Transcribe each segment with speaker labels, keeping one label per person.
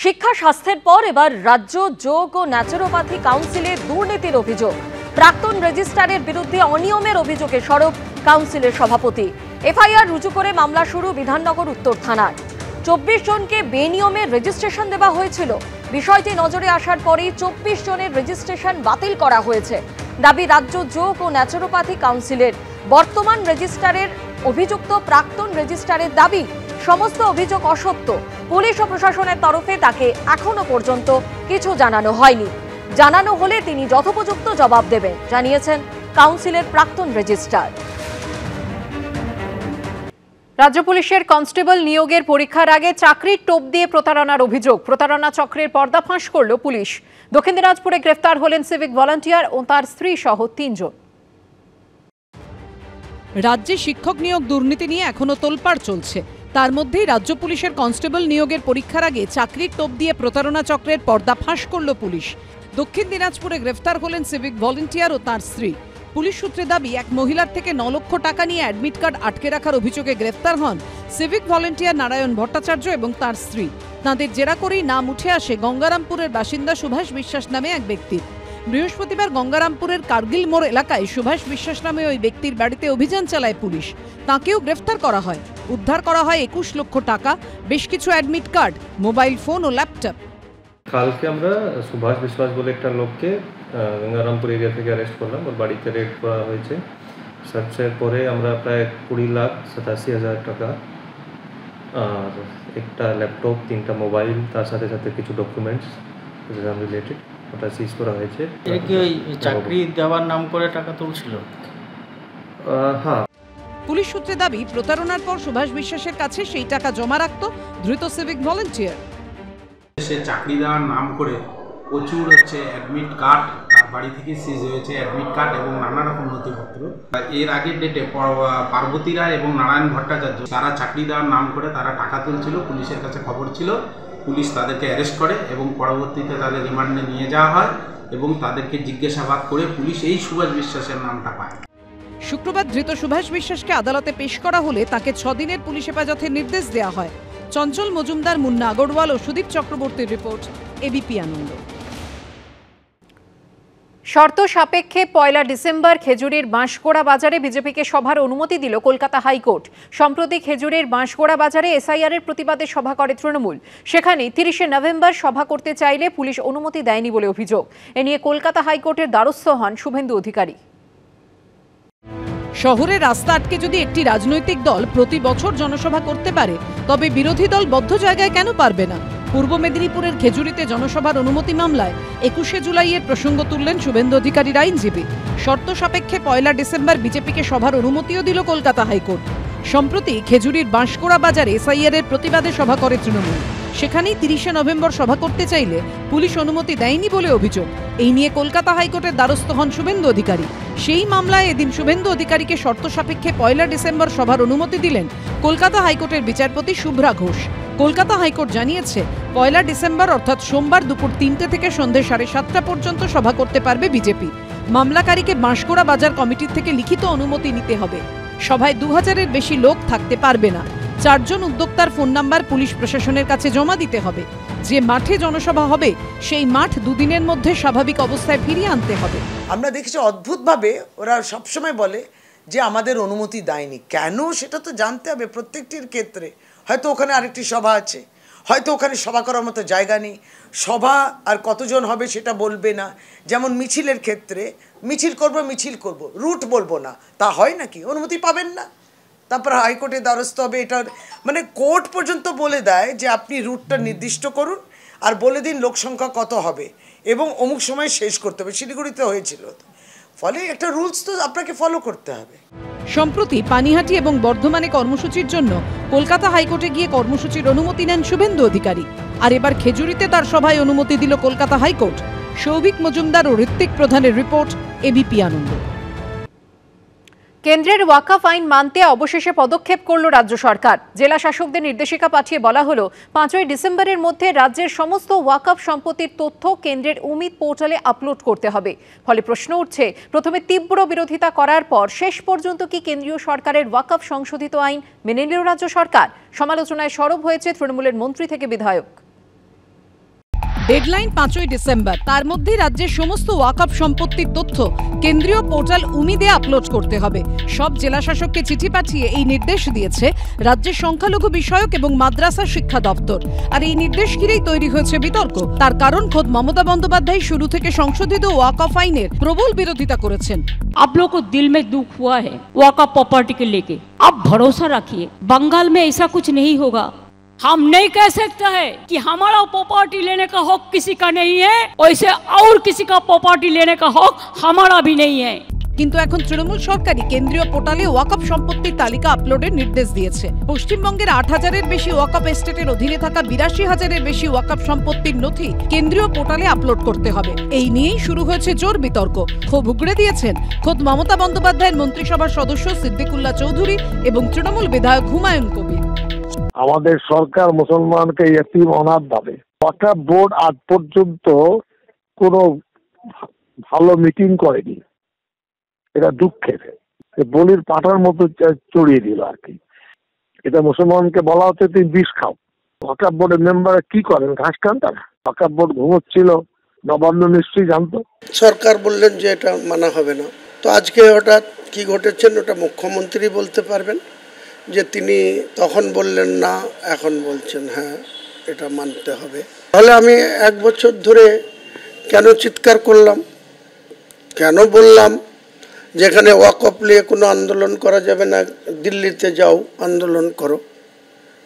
Speaker 1: শিক্ষা স্বাস্থ্যের পর এবার রাজ্য যোগ ও ন্যাচুরোপ্যাথি কাউন্সিলে দুর্নীতির অভিযোগ। প্রাক্তন রেজিস্ট্রারের বিরুদ্ধে অনিয়মের অভিযোগে সরব কাউন্সিলের সভাপতি। এফআইআর রুজু করে মামলা শুরু বিধাননগর উত্তর থানার। 24 জনকে বেনিয়মে রেজিস্ট্রেশন দেওয়া হয়েছিল। বিষয়টি নজরে আসার পরেই 24 জনের রেজিস্ট্রেশন বাতিল করা হয়েছে। দাবি রাজ্য যোগ ও ন্যাচুরোপ্যাথি কাউন্সিলের। বর্তমান রেজিস্ট্রারের অভিযুক্ত প্রাক্তন রেজিস্ট্রারের দাবি সমস্ত অভিযোগ অসত্য। পুলিশ ও প্রশাসনের তরফে তাকে এখনো পর্যন্ত কিছু জানানো হয়নি। জানানো হলে তিনি যথোপযুক্ত জবাব দেবেন, জানিয়েছেন কাউন্সিলের প্রাক্তন রেজিস্ট্রার। রাজ্য পুলিশের কনস্টেবল নিয়োগের পরীক্ষার আগে চাকরির টোপ দিয়ে প্রতারণার অভিযোগ। প্রতারণা চক্রের পর্দাফাঁস করল পুলিশ। দক্ষিণ দিনাজপুরে গ্রেফতার হলেন সিভিক ভলান্টিয়ার ও তার স্ত্রী সহ 3 জন।
Speaker 2: রাজ্যে শিক্ষক নিয়োগ দুর্নীতি নিয়ে এখনো তোলপাড় চলছে। তার মধ্যেই রাজ্য পুলিশের কনস্টেবল নিয়োগের পরীক্ষার আগে চাকরির টোপ দিয়ে প্রতারণা চক্রের পর্দাফাঁস করল পুলিশ। দক্ষিণ দিনাজপুরে গ্রেফতার হলেন সিভিক ভলান্টিয়ার ও তার স্ত্রী। পুলিশ সূত্রে দাবি, এক মহিলার থেকে 9 লক্ষ টাকা নিয়ে অ্যাডমিট কার্ড আটকে রাখার অভিযোগে গ্রেফতার হন সিভিক ভলান্টিয়ার নারায়ণ ভট্টাচার্য এবং তার স্ত্রী। তাঁদের জেরা করেই নাম উঠে আসে গঙ্গারামপুরের বাসিন্দা সুভাষ বিশ্বাস নামে এক ব্যক্তির। বৃহস্পতিবার গঙ্গারামপুরের কার্গিল মোড় এলাকায় সুভাষ বিশ্বাস নামে ওই ব্যক্তির বাড়িতে অভিযান চালায় পুলিশ। তাঁকেও গ্রেফতার করা হয়। উদ্ধার করা হয় 21 লক্ষ টাকা, বেশ কিছু অ্যাডমিট কার্ড, মোবাইল ফোন ও ল্যাপটপ।
Speaker 3: কালকে আমরা সুভাষ বিশ্বাস বলে একটা লোককে গঙ্গারামপুর এরিয়া থেকে অ্যারেস্ট করলাম। ওর বাড়িতে রেড করা হয়েছে। সার্চের পরে আমরা প্রায় 20,87,000 টাকা আর একটা ল্যাপটপ, 3টা মোবাইল, তার সাথে সাথে কিছু ডকুমেন্টস এক্সাম রিলেটেড ওটা সিজ করা হয়েছে।
Speaker 4: এর কি ওই চাকরি দেওয়ার নাম করে টাকা তুলছিল?
Speaker 3: হ্যাঁ।
Speaker 2: পুলিশ সূত্রে দাবি, প্রতারণার পর সুভাষ বিশ্বাসের কাছে সেই টাকা জমা রাখত ধৃত সিভিক ভলান্টিয়ার।
Speaker 5: সে চাকরি দেওয়ার নাম করে প্রচুর অ্যাডমিট কার্ড তার বাড়ি থেকে সিজ হয়েছে, অ্যাডমিট কার্ড এবং নানা রকম নথিপত্র। এর আগের ডেটে পার্বতী রায় এবং নারায়ণ ভট্টাচার্য তারা চাকরি দেওয়ার নাম করে তারা টাকা তুলছিল। পুলিশের কাছে খবর ছিল, পুলিশ তাদেরকে অ্যারেস্ট করে এবং পরবর্তীতে তাদের রিমান্ডে নিয়ে যাওয়া হয় এবং তাদেরকে জিজ্ঞাসাবাদ করে পুলিশ এই সুভাষ বিশ্বাসের নামটা পায়।
Speaker 2: শুক্রবার ধৃত সুভাষ বিশ্বাসকে আদালতে পেশ করা হলে তাকে 6 দিনের পুলিশ হেফাজতের নির্দেশ দেওয়া হয়। চঞ্চল মজুমদার, মুন্না আগরওয়াল ও সুদীপ চক্রবর্তীর রিপোর্ট, এবিপি আনন্দ।
Speaker 1: শর্ত সাপেক্ষে 1 ডিসেম্বর খেজুরির বাঁশগোড়া বাজারে বিজেপিকে সভার অনুমতি দিল কলকাতা হাইকোর্ট। সম্প্রতি খেজুরির বাঁশগোড়া বাজারে এসআইআর এর প্রতিবাদে সভা করে তৃণমূল। সেখানে 30শে নভেম্বর সভা করতে চাইলে পুলিশ অনুমতি দেয়নি বলে অভিযোগ। এ নিয়ে কলকাতা হাইকোর্টের দ্বারস্থ হন শুভেন্দু অধিকারী।
Speaker 2: শহরে রাস্তা আটকে যদি একটি রাজনৈতিক দল প্রতি বছর জনসভা করতে পারে, তবে বিরোধী দল বদ্ধ জায়গায় কেন পারবে না? পূর্ব মেদিনীপুরের খেজুরিতে জনসভার অনুমতি মামলায় 21শে জুলাইয়ের প্রসঙ্গ তুললেন শুভেন্দু অধিকারীর আইনজীবী। শর্ত সাপেক্ষে 1 ডিসেম্বর বিজেপিকে সভার অনুমতিও দিল কলকাতা হাইকোর্ট। সম্প্রতি খেজুরির বাঁশগোড়া বাজারে এসআইআর এর প্রতিবাদে সভা করে তৃণমূল। সেখানেই 30শে নভেম্বর সভা করতে চাইলে পুলিশ অনুমতি দেয়নি বলে অভিযোগ। এই নিয়ে কলকাতা হাইকোর্টের দ্বারস্থ হন শুভেন্দু অধিকারী। সেই মামলায় এদিন শুভেন্দু অধিকারীকে শর্ত সাপেক্ষে 1 ডিসেম্বর সভার অনুমতি দিলেন কলকাতা হাইকোর্টের বিচারপতি শুভ্রা ঘোষ। কলকাতা হাইকোর্ট জানিয়েছে, 1 ডিসেম্বর অর্থাৎ সোমবার দুপুর 3টে থেকে সন্ধ্যে 7:30টা পর্যন্ত সভা করতে পারবে বিজেপি। মামলাকারীকে বাঁশগোড়া বাজার কমিটির থেকে লিখিত অনুমতি নিতে হবে। সভায় 2000-এর বেশি লোক থাকতে পারবে না। 4 জন উদ্যোক্তার ফোন নাম্বার পুলিশ প্রশাসনের কাছে জমা দিতে হবে। যে মাঠে জনসভা হবে সেই মাঠ 2 দিনের মধ্যে স্বাভাবিক অবস্থায় ফিরিয়ে আনতে হবে।
Speaker 6: আমরা দেখেছি অদ্ভুতভাবে ওরা সবসময় বলে যে আমাদের অনুমতি দেয়নি। কেন সেটা তো জানতে হবে প্রত্যেকটির ক্ষেত্রে। হয়তো ওখানে আরেকটি সভা আছে, হয়তো ওখানে সভা করার মতো জায়গা নেই, সভা আর কতজন হবে সেটা বলবে না। যেমন মিছিলের ক্ষেত্রে মিছিল করব, রুট বলবো না, তা হয় নাকি? অনুমতি পাবেন না, তারপর হাইকোর্টের দ্বারস্থ হবে। এটার মানে কোর্ট পর্যন্ত বলে দেয় যে আপনি রুটটা নির্দিষ্ট করুন আর বলে দিন লোকসংখ্যা কত হবে এবং অমুক সময় শেষ করতে হবে। শিলিগুড়িতে হয়েছিল। ফলে একটা রুলস তো আপনাকে ফলো করতে হবে।
Speaker 2: সম্প্রতি পানিহাটি এবং বর্ধমানে কর্মসূচির জন্য কলকাতা হাইকোর্টে গিয়ে কর্মসূচির অনুমতি নেন শুভেন্দু অধিকারী। আর এবার খেজুরিতে তার সভায় অনুমতি দিল কলকাতা হাইকোর্ট। সৌভিক মজুমদার ও ঋত্বিক প্রধানের রিপোর্ট, এবিপি আনন্দ।
Speaker 1: কেন্দ্রের ওয়াকফ আইন মানতে অবশেষে পদক্ষেপ করল রাজ্য সরকার। জেলা শাসকদের নির্দেশিকা পাঠিয়ে বলা হলো 5ই ডিসেম্বরের মধ্যে রাজ্যের সমস্ত ওয়াকফ সম্পত্তির তথ্য কেন্দ্রের উমিদ পোর্টালে আপলোড করতে হবে। ফলে প্রশ্ন উঠছে, প্রথমে তীব্র বিরোধিতা করার পর শেষ পর্যন্ত কি কেন্দ্রীয় সরকারের ওয়াকফ সংশোধিত আইন মেনে নিল রাজ্য সরকার? সমালোচনায় সরব হয়েছে তৃণমূলের মন্ত্রী থেকে বিধায়ক।
Speaker 2: ডেডলাইন 5ই ডিসেম্বর। তার মধ্যে রাজ্যের সমস্ত ওয়াকফ সম্পত্তির তথ্য কেন্দ্রীয় পোর্টাল উমিদে আপলোড করতে হবে। সব জেলা শাসককে চিঠি পাঠিয়ে এই নির্দেশ দিয়েছে রাজ্যের সংখ্যালঘু বিষয়ক এবং মাদ্রাসা শিক্ষা দপ্তর। আর এই নির্দেশ ঘিরেই তৈরি হয়েছে বিতর্ক। তার কারণ খোদ মমতা বন্দ্যোপাধ্যায় শুরু থেকে সংশোধিত ওয়াকফ আইনের প্রবল বিরোধিতা করেছেন।
Speaker 7: आप लोग को दिल में दुख हुआ है वक़्फ़ प्रॉपर्टी के लेके, आप भरोसा रखिए बंगाल में ऐसा कुछ नहीं होगा। हम नहीं कह सकते हैं कि हमारा प्रॉपर्टी लेने का हक किसी का नहीं है, वैसे और किसी का प्रॉपर्टी लेने का हक हमारा भी नहीं है।
Speaker 2: কিন্তু এখন তৃণমূল সরকারই কেন্দ্রীয় পোর্টালে ওয়াকফ সম্পত্তির তালিকা আপলোডের নির্দেশ দিয়েছে। পশ্চিমবঙ্গের 8,000-এর বেশি ওয়াকফ এস্টেটের অধীনে থাকা 82,000-এর বেশি ওয়াকফ সম্পত্তির নথি কেন্দ্রীয় পোর্টালে আপলোড করতে হবে। এই নিয়েই শুরু হয়েছে জোর বিতর্ক। ক্ষোভ উগড়ে দিয়েছেন খোদ মমতা বন্দ্যোপাধ্যায়ের মন্ত্রিসভার সদস্য সিদ্দিকুল্লাহ চৌধুরী এবং তৃণমূল বিধায়ক হুমায়ুন কবির।
Speaker 8: আমাদের সরকার মুসলমানকে ইতিম অনাথ ভাবে। ওয়াকফ বোর্ড আজ পর্যন্ত কোনো ভালো মিটিং করেনি, এটা দুঃখের। বলির পাটার মতো চড়িয়ে দিল আর কি। এটা মুসলমানকে বলা হচ্ছে তুমি বিষ খাও। ওয়াকফ বোর্ডের মেম্বাররা কি করেন? ঘাস খান তারা। ওয়াকফ বোর্ড ঘুমোচ্ছিল, নবান্ন নিশ্চয়ই জানতো।
Speaker 9: সরকার বললেন যে এটা মানা হবে না, তো আজকে হঠাৎ কি ঘটেছেন ওটা মুখ্যমন্ত্রী বলতে পারবেন, যে তিনি তখন বললেন না, এখন বলছেন হ্যাঁ এটা মানতে হবে। তাহলে আমি 1 বছর ধরে কেন চিৎকার করলাম, কেন বললাম যেখানে ওয়াকফ নিয়ে কোনো আন্দোলন করা যাবে না, দিল্লিতে যাও আন্দোলন করো,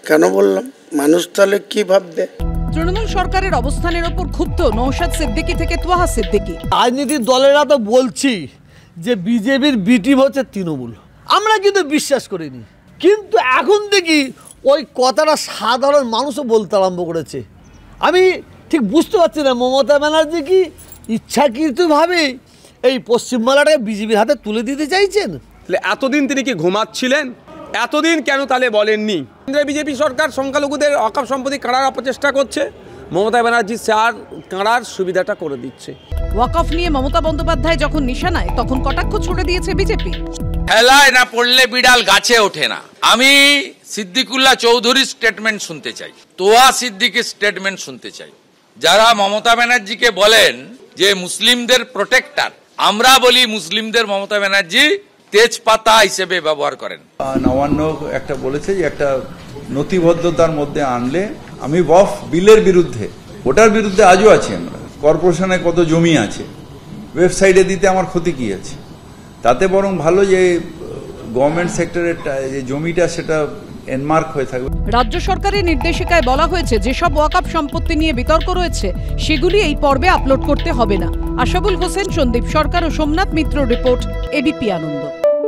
Speaker 9: কেন বললাম? মানুষ তাহলে কি ভাববে?
Speaker 2: তৃণমূল সরকারের অবস্থানের ওপর ক্ষুব্ধ নওশাদ সিদ্দিকী থেকে তোহা সিদ্দিকী।
Speaker 10: রাজনীতির দলেরা তো বলছি যে বিজেপির বি টিম হচ্ছে তৃণমূল, আমরা কিন্তু বিশ্বাস করিনি, কিন্তু এখন দেখি ওই কথাটা সাধারণ মানুষও বলতে আরম্ভ করেছে। আমি ঠিক বুঝতে পারছি না মমতা ব্যানার্জি কি ইচ্ছাকৃতভাবে এই পশ্চিমবাংলাটাকে বিজেপির হাতে তুলে দিতে চাইছেন?
Speaker 11: এতদিন তিনি কি ঘুমাচ্ছিলেন? এতদিন কেন তাহলে বলেননি? কেন্দ্রে বিজেপি সরকার সংখ্যালঘুদের ওয়াকফ সম্পত্তি কাড়ার অপচেষ্টা করছে, মমতা ব্যানার্জি চার কাড়ার সুবিধাটা করে দিচ্ছে।
Speaker 2: ওয়াকফ নিয়ে মমতা বন্দ্যোপাধ্যায় যখন নিশানায়, তখন কটাক্ষ ছুড়ে দিয়েছে বিজেপি।
Speaker 12: হেলায় না পড়লে বিড়াল গাছে ওঠে না। আমি সিদ্দিকুল্লাহ চৌধুরীর স্টেটমেন্ট শুনতে চাই, তোয়া সিদ্দিকের স্টেটমেন্ট শুনতে চাই, যারা মমতা ব্যানার্জিকে বলেন যে মুসলিমদের প্রোটেক্টর। আমরা বলি মুসলিমদের মমতা ব্যানার্জি তেজপাতা হিসেবে ব্যবহার করেন।
Speaker 13: নবান্ন একটা বলেছে যে একটা নথিবদ্ধতার মধ্যে আনলে, আমি ওয়াকফ বিলের বিরুদ্ধে, ওটার বিরুদ্ধে আজও আছি আমরা। কর্পোরেশনে কত জমি আছে, ওয়েবসাইটে দিতে আমার ক্ষতি কি আছে? তাতে বরং ভালো যে গভর্নমেন্ট সেক্টরের যে জমিটা সেটা এনমার্ক হয়ে থাকবে।
Speaker 2: রাজ্য সরকারের নির্দেশিকায় বলা হয়েছে যেসব ওয়াকফ সম্পত্তি নিয়ে বিতর্ক রয়েছে সেগুলি এই পর্বে আপলোড করতে হবে না। আশাবুল হোসেন, সন্দীপ সরকার ও সোমনাথ মিত্র রিপোর্ট, এবিপি আনন্দ।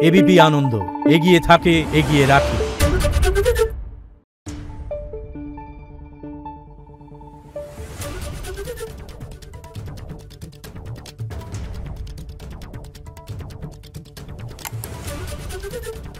Speaker 14: এবিপি আনন্দ, এগিয়ে থাকে, এগিয়ে রাখে।
Speaker 15: Thank you.